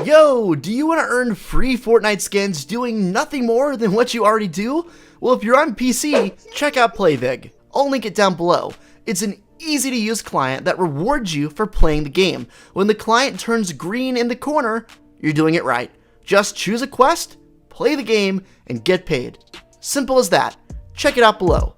Yo, do you want to earn free Fortnite skins doing nothing more than what you already do? Well, if you're on PC, check out PlayVig. I'll link it down below. It's an easy to use client that rewards you for playing the game. When the client turns green in the corner, you're doing it right. Just choose a quest, play the game, and get paid. Simple as that. Check it out below.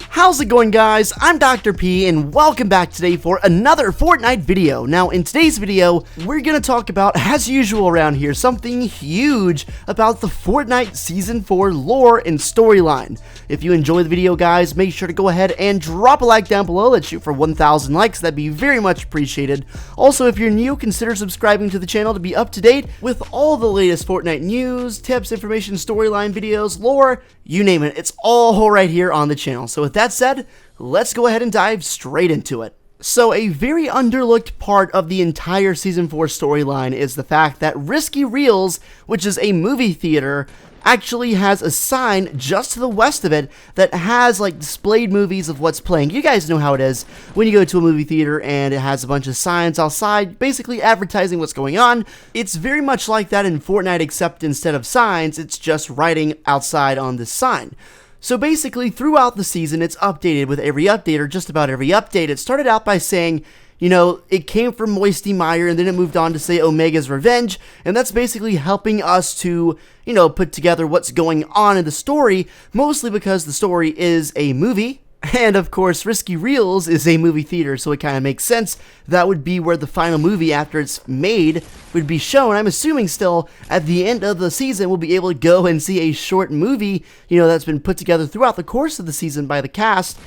How's it going, guys? I'm Dr. P, and welcome back today for another Fortnite video. Now, in today's video, we're gonna talk about, as usual around here, something huge about the Fortnite Season 4 lore and storyline. If you enjoy the video, guys, make sure to go ahead and drop a like down below. Let's shoot for 1,000 likes. That'd be very much appreciated. Also, if you're new, consider subscribing to the channel to be up to date with all the latest Fortnite news, tips, information, storyline videos, lore, you name it. It's all right here on the channel. So with that said, let's go ahead and dive straight into it. So a very underlooked part of the entire Season 4 storyline is the fact that Risky Reels, which is a movie theater, actually has a sign just to the west of it that has like displayed movies of what's playing. You guys know how it is when you go to a movie theater and it has a bunch of signs outside basically advertising what's going on. It's very much like that in Fortnite, except instead of signs, it's just writing outside on this sign. So basically, throughout the season, it's updated with every update, or just about every update. It started out by saying, you know, it came from Moisty Meyer, and then it moved on to say Omega's Revenge, and that's basically helping us to, you know, put together what's going on in the story, mostly because the story is a movie. And of course, Risky Reels is a movie theater, so it kind of makes sense. That would be where the final movie, after it's made, would be shown. I'm assuming still, at the end of the season, we'll be able to go and see a short movie, you know, that's been put together throughout the course of the season by the cast,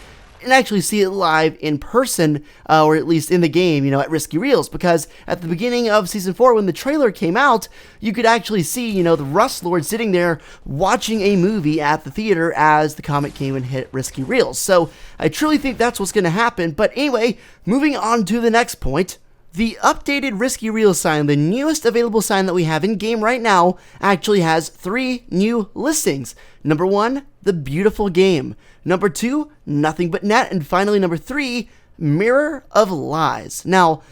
and actually see it live in person, or at least in the game, you know, at Risky Reels, because at the beginning of Season 4, when the trailer came out, you could actually see, you know, the Rust Lord sitting there watching a movie at the theater as the comet came and hit Risky Reels. So I truly think that's what's going to happen. But anyway, moving on to the next point. The updated Risky Reels sign, the newest available sign that we have in game right now, actually has 3 new listings. Number 1, the beautiful game. Number 2, nothing but net. And finally, number 3, Mirror of Lies. Now,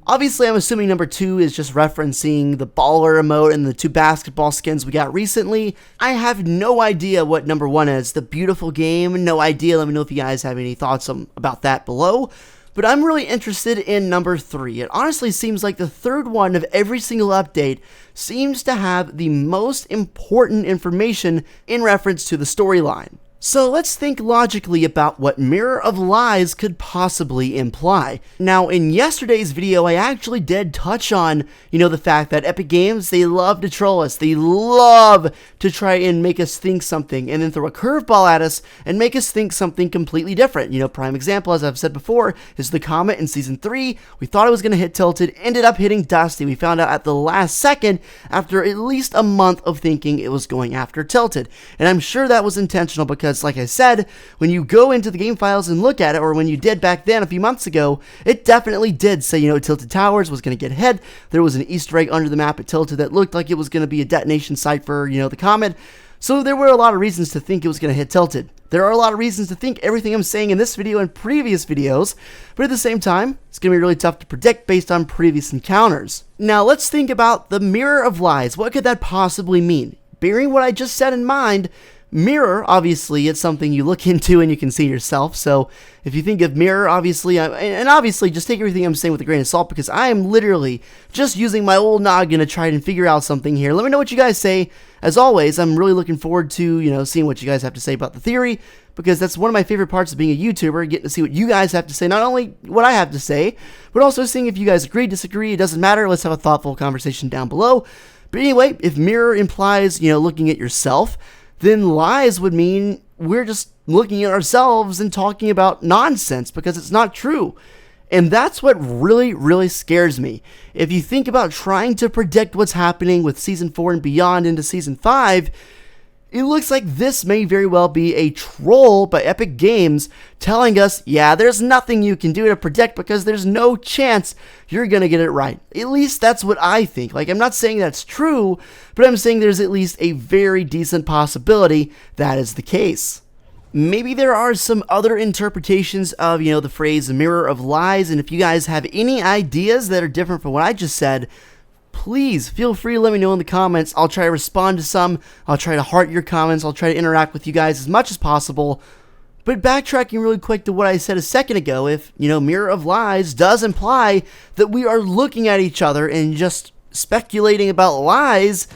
obviously, I'm assuming number 2 is just referencing the baller emote and the 2 basketball skins we got recently. I have no idea what number 1 is. The beautiful game, no idea. Let me know if you guys have any thoughts about that below. But I'm really interested in number 3. It honestly seems like the third one of every single update seems to have the most important information in reference to the storyline. So let's think logically about what Mirror of Lies could possibly imply. Now, in yesterday's video, I actually did touch on, you know, the fact that Epic Games, they love to troll us. They love to try and make us think something and then throw a curveball at us and make us think something completely different. You know, prime example, as I've said before, is the Comet in Season 3. We thought it was going to hit Tilted, ended up hitting Dusty. We found out at the last second after at least a month of thinking it was going after Tilted. And I'm sure that was intentional because, like I said, when you go into the game files and look at it, or when you did back then a few months ago, it definitely did say, you know, Tilted Towers was going to get hit. There was an Easter egg under the map at Tilted that looked like it was going to be a detonation site for, you know, the Comet. So there were a lot of reasons to think it was going to hit Tilted. There are a lot of reasons to think everything I'm saying in this video and previous videos, but at the same time, it's going to be really tough to predict based on previous encounters. Now, let's think about the Mirror of Lies. What could that possibly mean? Bearing what I just said in mind, mirror, obviously, it's something you look into and you can see yourself. So if you think of mirror, obviously, and obviously just take everything I'm saying with a grain of salt, because I am literally just using my old noggin to try and figure out something here. Let me know what you guys say. As always, I'm really looking forward to, you know, seeing what you guys have to say about the theory, because that's one of my favorite parts of being a YouTuber, getting to see what you guys have to say, not only what I have to say, but also seeing if you guys agree, disagree. It doesn't matter. Let's have a thoughtful conversation down below. But anyway, if mirror implies, you know, looking at yourself, then lies would mean we're just looking at ourselves and talking about nonsense because it's not true. And that's what really, really scares me. If you think about trying to predict what's happening with Season 4 and beyond into Season 5, it looks like this may very well be a troll by Epic Games telling us, yeah, there's nothing you can do to predict because there's no chance you're going to get it right. At least that's what I think. Like, I'm not saying that's true, but I'm saying there's at least a very decent possibility that is the case. Maybe there are some other interpretations of, you know, the phrase Mirror of Lies, and if you guys have any ideas that are different from what I just said, please feel free to let me know in the comments. I'll try to respond to some. I'll try to heart your comments. I'll try to interact with you guys as much as possible. But backtracking really quick to what I said a second ago, if, Mirror of Lies does imply that we are looking at each other and just speculating about lies,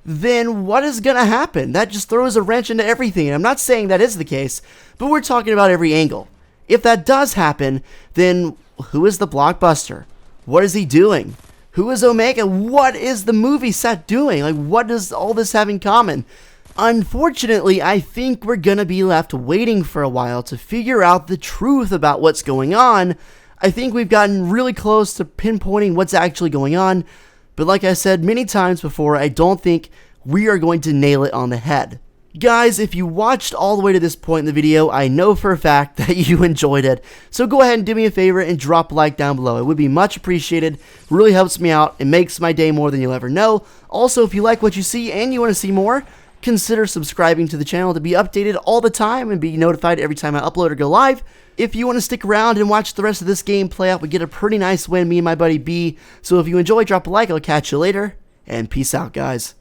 then what is going to happen? That just throws a wrench into everything. And I'm not saying that is the case, but we're talking about every angle. If that does happen, then who is the Blockbuster? What is he doing? Who is Omega? What is the movie set doing? Like, what does all this have in common? Unfortunately, I think we're gonna be left waiting for a while to figure out the truth about what's going on. I think we've gotten really close to pinpointing what's actually going on, but like I said many times before, I don't think we are going to nail it on the head. Guys, if you watched all the way to this point in the video, I know for a fact that you enjoyed it. So go ahead and do me a favor and drop a like down below. It would be much appreciated. Really helps me out. It makes my day more than you'll ever know. Also, if you like what you see and you want to see more, consider subscribing to the channel to be updated all the time and be notified every time I upload or go live. If you want to stick around and watch the rest of this game play out, we get a pretty nice win, me and my buddy B. So if you enjoy, drop a like. I'll catch you later, and peace out, guys.